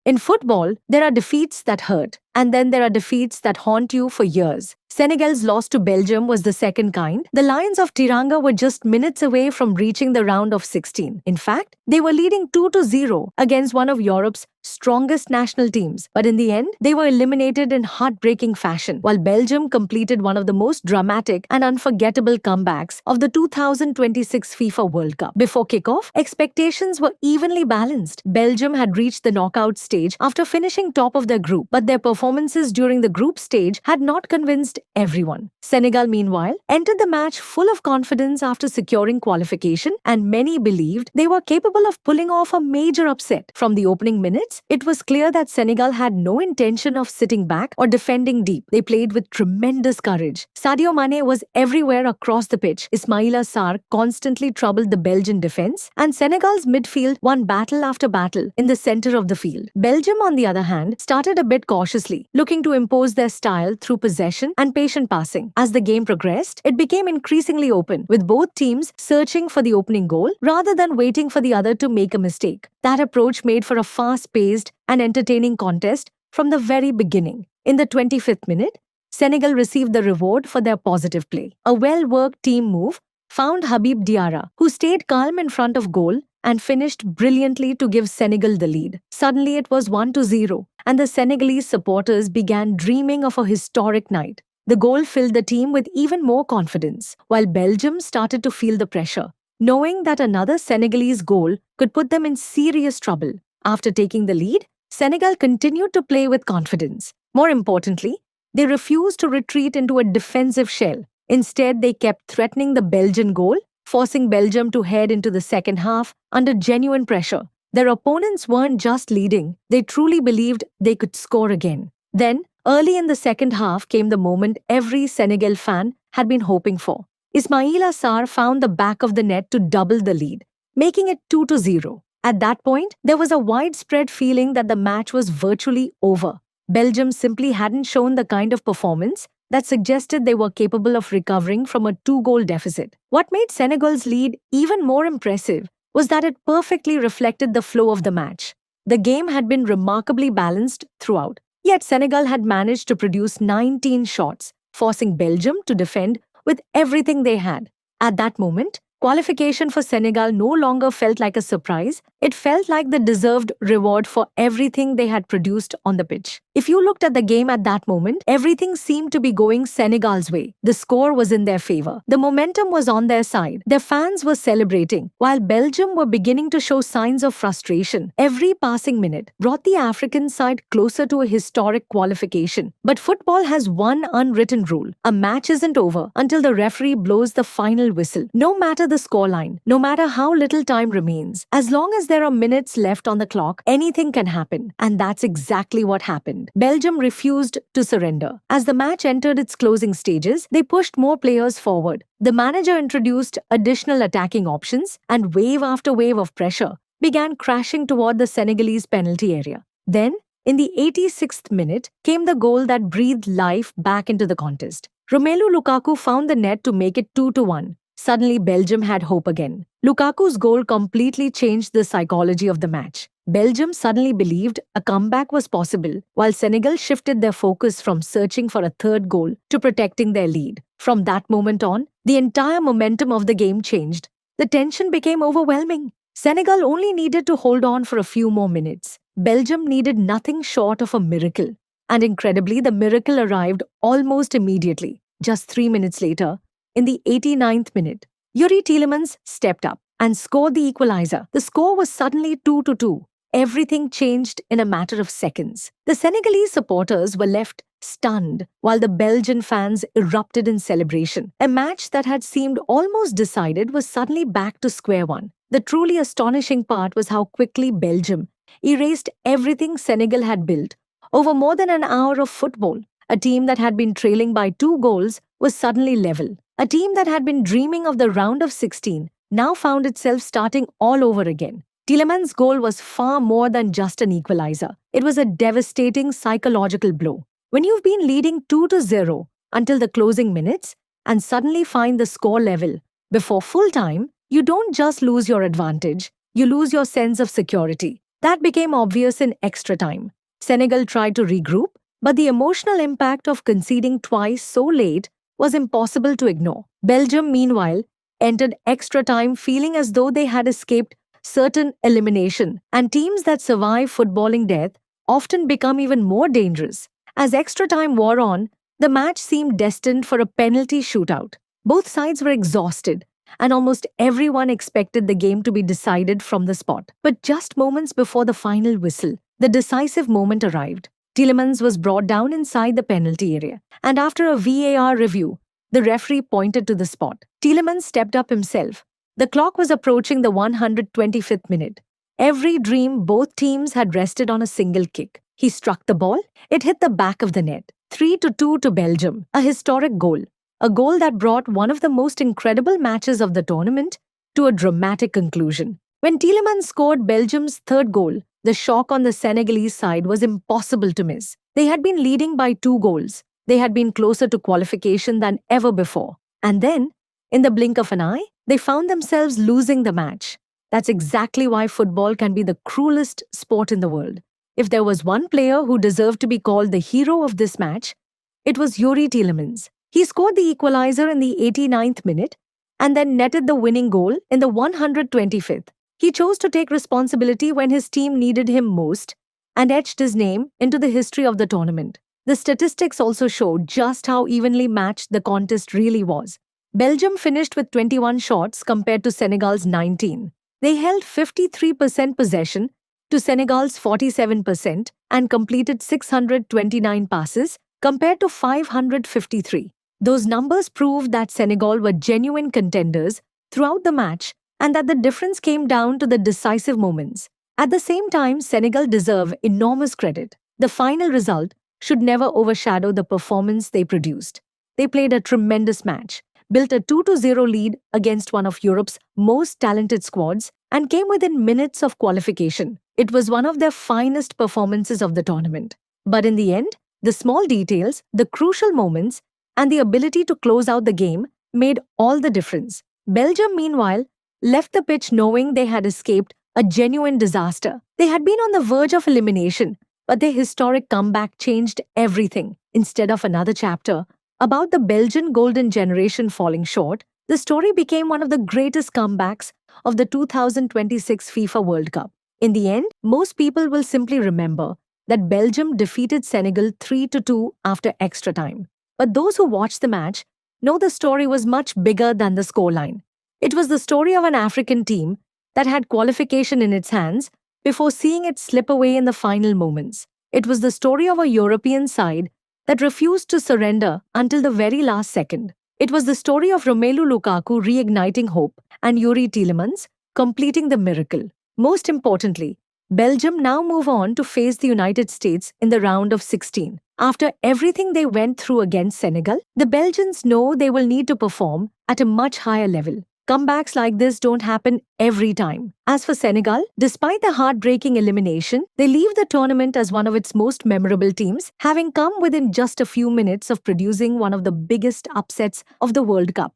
In football, there are defeats that hurt, and then there are defeats that haunt you for years. Senegal's loss to Belgium was the second kind. The Lions of Tiranga were just minutes away from reaching the round of 16. In fact, they were leading 2-0 against one of Europe's strongest national teams. But in the end, they were eliminated in heartbreaking fashion, while Belgium completed one of the most dramatic and unforgettable comebacks of the 2026 FIFA World Cup. Before kickoff, expectations were evenly balanced. Belgium had reached the knockout stage after finishing top of their group, but their performances during the group stage had not convinced everyone. Senegal, meanwhile, entered the match full of confidence after securing qualification, and many believed they were capable of pulling off a major upset. From the opening minutes, it was clear that Senegal had no intention of sitting back or defending deep. They played with tremendous courage. Sadio Mane was everywhere across the pitch. Ismaila Sarr constantly troubled the Belgian defense, and Senegal's midfield won battle after battle in the center of the field. Belgium, on the other hand, started a bit cautiously, looking to impose their style through possession and patient passing. As the game progressed, it became increasingly open, with both teams searching for the opening goal rather than waiting for the other to make a mistake. That approach made for a fast-paced and entertaining contest from the very beginning. In the 25th minute, Senegal received the reward for their positive play. A well-worked team move found Habib Diarra, who stayed calm in front of goal and finished brilliantly to give Senegal the lead. Suddenly it was 1-0, and the Senegalese supporters began dreaming of a historic night. The goal filled the team with even more confidence, while Belgium started to feel the pressure, knowing that another Senegalese goal could put them in serious trouble. After taking the lead, Senegal continued to play with confidence. More importantly, they refused to retreat into a defensive shell. Instead, they kept threatening the Belgian goal, forcing Belgium to head into the second half under genuine pressure. Their opponents weren't just leading, they truly believed they could score again. Then, early in the second half came the moment every Senegal fan had been hoping for. Ismaila Sarr found the back of the net to double the lead, making it 2-0. At that point, there was a widespread feeling that the match was virtually over. Belgium simply hadn't shown the kind of performance that suggested they were capable of recovering from a 2-goal deficit. What made Senegal's lead even more impressive was that it perfectly reflected the flow of the match. The game had been remarkably balanced throughout, yet Senegal had managed to produce 19 shots, forcing Belgium to defend with everything they had. At that moment, qualification for Senegal no longer felt like a surprise. It felt like the deserved reward for everything they had produced on the pitch. If you looked at the game at that moment, everything seemed to be going Senegal's way. The score was in their favor. The momentum was on their side. Their fans were celebrating, while Belgium were beginning to show signs of frustration. Every passing minute brought the African side closer to a historic qualification. But football has one unwritten rule. A match isn't over until the referee blows the final whistle. No matter the scoreline, no matter how little time remains, as long as there are minutes left on the clock, anything can happen. And that's exactly what happened. Belgium refused to surrender. As the match entered its closing stages, they pushed more players forward. The manager introduced additional attacking options, and wave after wave of pressure began crashing toward the Senegalese penalty area. Then, in the 86th minute, came the goal that breathed life back into the contest. Romelu Lukaku found the net to make it 2-1. Suddenly, Belgium had hope again. Lukaku's goal completely changed the psychology of the match. Belgium suddenly believed a comeback was possible, while Senegal shifted their focus from searching for a third goal to protecting their lead. From that moment on, the entire momentum of the game changed. The tension became overwhelming. Senegal only needed to hold on for a few more minutes. Belgium needed nothing short of a miracle. And incredibly, the miracle arrived almost immediately. Just 3 minutes later, in the 89th minute, Youri Tielemans stepped up and scored the equalizer. The score was suddenly 2-2. Everything changed in a matter of seconds. The Senegalese supporters were left stunned, while the Belgian fans erupted in celebration. A match that had seemed almost decided was suddenly back to square one. The truly astonishing part was how quickly Belgium erased everything Senegal had built over more than an hour of football. A team that had been trailing by 2 goals was suddenly level. A team that had been dreaming of the round of 16 now found itself starting all over again. Tielemans' goal was far more than just an equalizer. It was a devastating psychological blow. When you've been leading 2-0 until the closing minutes and suddenly find the score level before full time, you don't just lose your advantage, you lose your sense of security. That became obvious in extra time. Senegal tried to regroup, but the emotional impact of conceding twice so late was impossible to ignore. Belgium, meanwhile, entered extra time feeling as though they had escaped certain elimination, and teams that survive footballing death often become even more dangerous. As extra time wore on, the match seemed destined for a penalty shootout. Both sides were exhausted, and almost everyone expected the game to be decided from the spot. But just moments before the final whistle, the decisive moment arrived. Tielemans was brought down inside the penalty area, and after a VAR review, the referee pointed to the spot. Tielemans stepped up himself. The clock was approaching the 125th minute. Every dream both teams had rested on a single kick. He struck the ball, it hit the back of the net. 3-2 to Belgium, a historic goal. A goal that brought one of the most incredible matches of the tournament to a dramatic conclusion. When Tielemans scored Belgium's third goal, the shock on the Senegalese side was impossible to miss. They had been leading by 2 goals. They had been closer to qualification than ever before. And then, in the blink of an eye, they found themselves losing the match. That's exactly why football can be the cruelest sport in the world. If there was one player who deserved to be called the hero of this match, it was Youri Tielemans. He scored the equalizer in the 89th minute and then netted the winning goal in the 125th. He chose to take responsibility when his team needed him most and etched his name into the history of the tournament. The statistics also showed just how evenly matched the contest really was. Belgium finished with 21 shots compared to Senegal's 19. They held 53% possession to Senegal's 47% and completed 629 passes compared to 553. Those numbers proved that Senegal were genuine contenders throughout the match and that the difference came down to the decisive moments. At the same time, Senegal deserve enormous credit. The final result should never overshadow the performance they produced. They played a tremendous match, built a 2-0 lead against one of Europe's most talented squads, and came within minutes of qualification. It was one of their finest performances of the tournament. But in the end, the small details, the crucial moments, and the ability to close out the game made all the difference. Belgium, meanwhile, left the pitch knowing they had escaped a genuine disaster. They had been on the verge of elimination, but their historic comeback changed everything. Instead of another chapter about the Belgian golden generation falling short, the story became one of the greatest comebacks of the 2026 FIFA World Cup. In the end, most people will simply remember that Belgium defeated Senegal 3-2 after extra time. But those who watched the match know the story was much bigger than the scoreline. It was the story of an African team that had qualification in its hands before seeing it slip away in the final moments. It was the story of a European side that refused to surrender until the very last second. It was the story of Romelu Lukaku reigniting hope and Youri Tielemans completing the miracle. Most importantly, Belgium now move on to face the United States in the round of 16. After everything they went through against Senegal, the Belgians know they will need to perform at a much higher level. Comebacks like this don't happen every time. As for Senegal, despite the heartbreaking elimination, they leave the tournament as one of its most memorable teams, having come within just a few minutes of producing one of the biggest upsets of the World Cup.